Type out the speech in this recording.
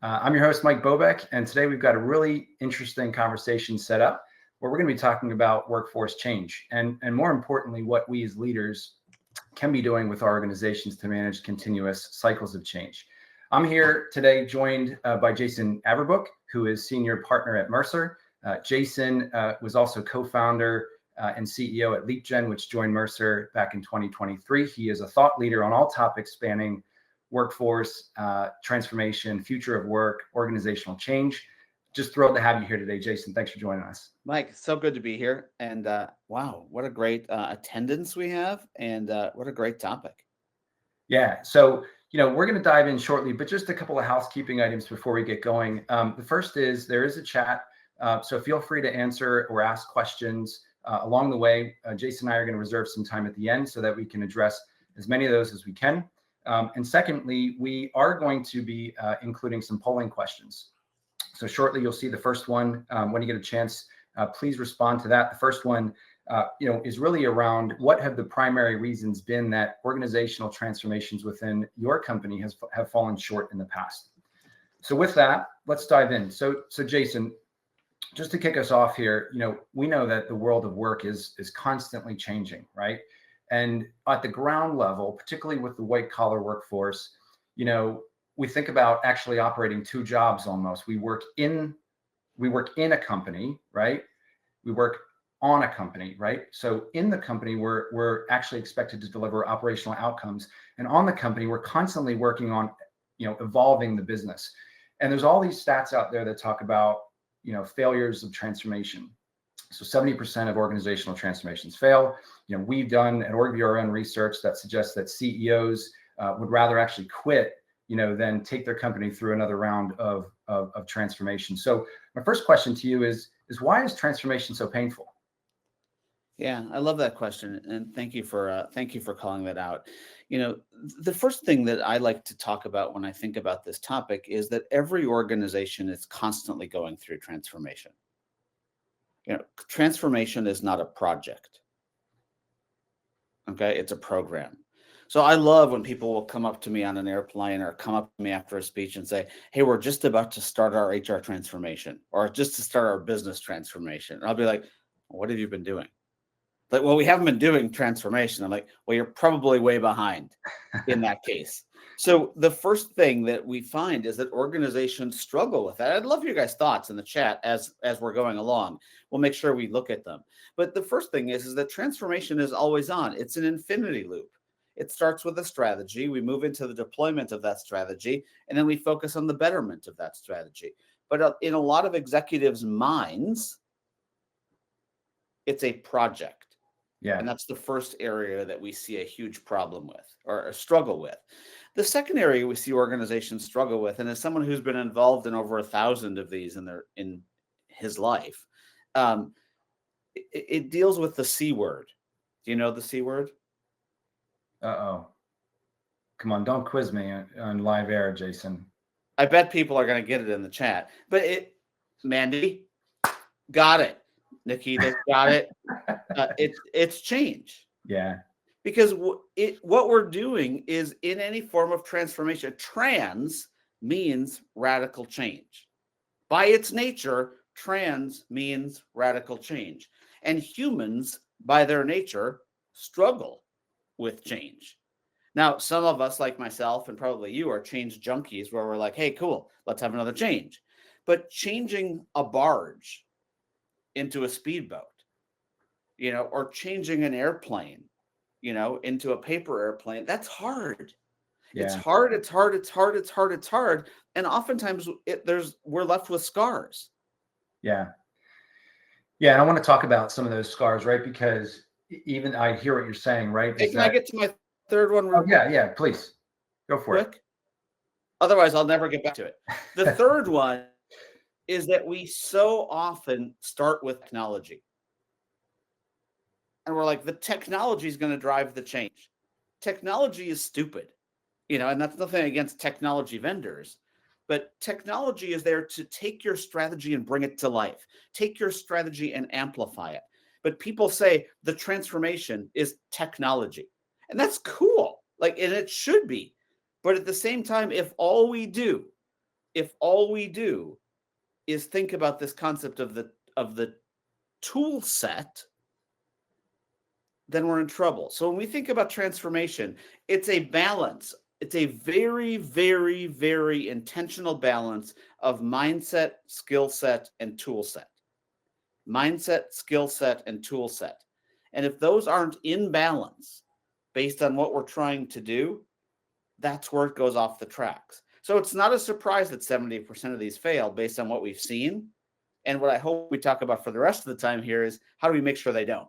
I'm your host, Mike Bobek, and today we've got a really interesting conversation set up where we're going to be talking about workforce change and more importantly, what we as leaders can be doing with our organizations to manage continuous cycles of change. I'm here today joined by Jason Averbook, who is senior partner at Mercer. Jason was also co-founder and CEO at LeapGen, which joined Mercer back in 2023. He is a thought leader on all topics spanning workforce transformation, future of work, organizational change. Just thrilled to have you here today, Jason. Thanks for joining us. Mike, so good to be here. And wow, what a great attendance we have, and what a great topic. Yeah, so we're going to dive in shortly, but just a couple of housekeeping items before we get going. The first is there is a chat, so feel free to answer or ask questions along the way. Jason and I are going to reserve some time at the end so that we can address as many of those as we can. And secondly, we are going to be including some polling questions. So shortly, you'll see the first one. When you get a chance, please respond to that. The first one, is really around what have the primary reasons been that organizational transformations within your company have fallen short in the past. So with that, let's dive in. So Jason, just to kick us off here, we know that the world of work is constantly changing, right? And at the ground level, particularly with the white collar workforce, we think about actually operating two jobs almost. We work in a company, right? We work on a company, right? So in the company, we're actually expected to deliver operational outcomes, and on the company, we're constantly working on, evolving the business. And there's all these stats out there that talk about, failures of transformation. So 70% of organizational transformations fail. We've done at Orgvue our own research that suggests that CEOs would rather actually quit, than take their company through another round of transformation. So my first question to you is why is transformation so painful? Yeah, I love that question, and thank you for calling that out. The first thing that I like to talk about when I think about this topic is that every organization is constantly going through transformation. Transformation is not a project. Okay, it's a program. So I love when people will come up to me on an airplane or come up to me after a speech and say, "Hey, we're just about to start our HR transformation or just to start our business transformation." And I'll be like, "What have you been doing?" Like, "Well, we haven't been doing transformation." I'm like, "Well, you're probably way behind in that case." So the first thing that we find is that organizations struggle with that. I'd love your guys' thoughts in the chat as we're going along. We'll make sure we look at them. But the first thing is that transformation is always on. It's an infinity loop. It starts with a strategy. We move into the deployment of that strategy, and then we focus on the betterment of that strategy. But in a lot of executives' minds, it's a project. Yeah. And that's the first area that we see a huge problem with or a struggle with. The second area we see organizations struggle with, and as someone who's been involved in over 1,000 of these in his life, it deals with the C word. Do you know the C word? Uh-oh. Come on, don't quiz me on live air, Jason. I bet people are going to get it in the chat. But Mandy, got it. Nikita, got it. It's change. Yeah. Because what we're doing is in any form of transformation, trans means radical change. By its nature, trans means radical change. And humans, by their nature, struggle with change. Now, some of us, like myself and probably you, are change junkies where we're like, "Hey, cool, let's have another change." But changing a barge into a speedboat, or changing an airplane, into a paper airplane, that's hard. Yeah. It's hard. And oftentimes we're left with scars. Yeah. Yeah. And I want to talk about some of those scars, right? Because even I hear what you're saying, right? Hey, I get to my third one? Oh, yeah, please. Go for it. Otherwise, I'll never get back to it. The third one is that we so often start with technology. And we're like, the technology is going to drive the change. Technology is stupid, and that's nothing against technology vendors. But technology is there to take your strategy and bring it to life. Take your strategy and amplify it. But people say the transformation is technology. And that's cool. And it should be. But at the same time, if all we do if all we do is think about this concept of the tool set, then we're in trouble. So when we think about transformation, it's a balance. It's a very, very, very intentional balance of mindset, skill set, and tool set. Mindset, skill set, and tool set. And if those aren't in balance based on what we're trying to do, that's where it goes off the tracks. So it's not a surprise that 70% of these fail based on what we've seen. And what I hope we talk about for the rest of the time here is how do we make sure they don't?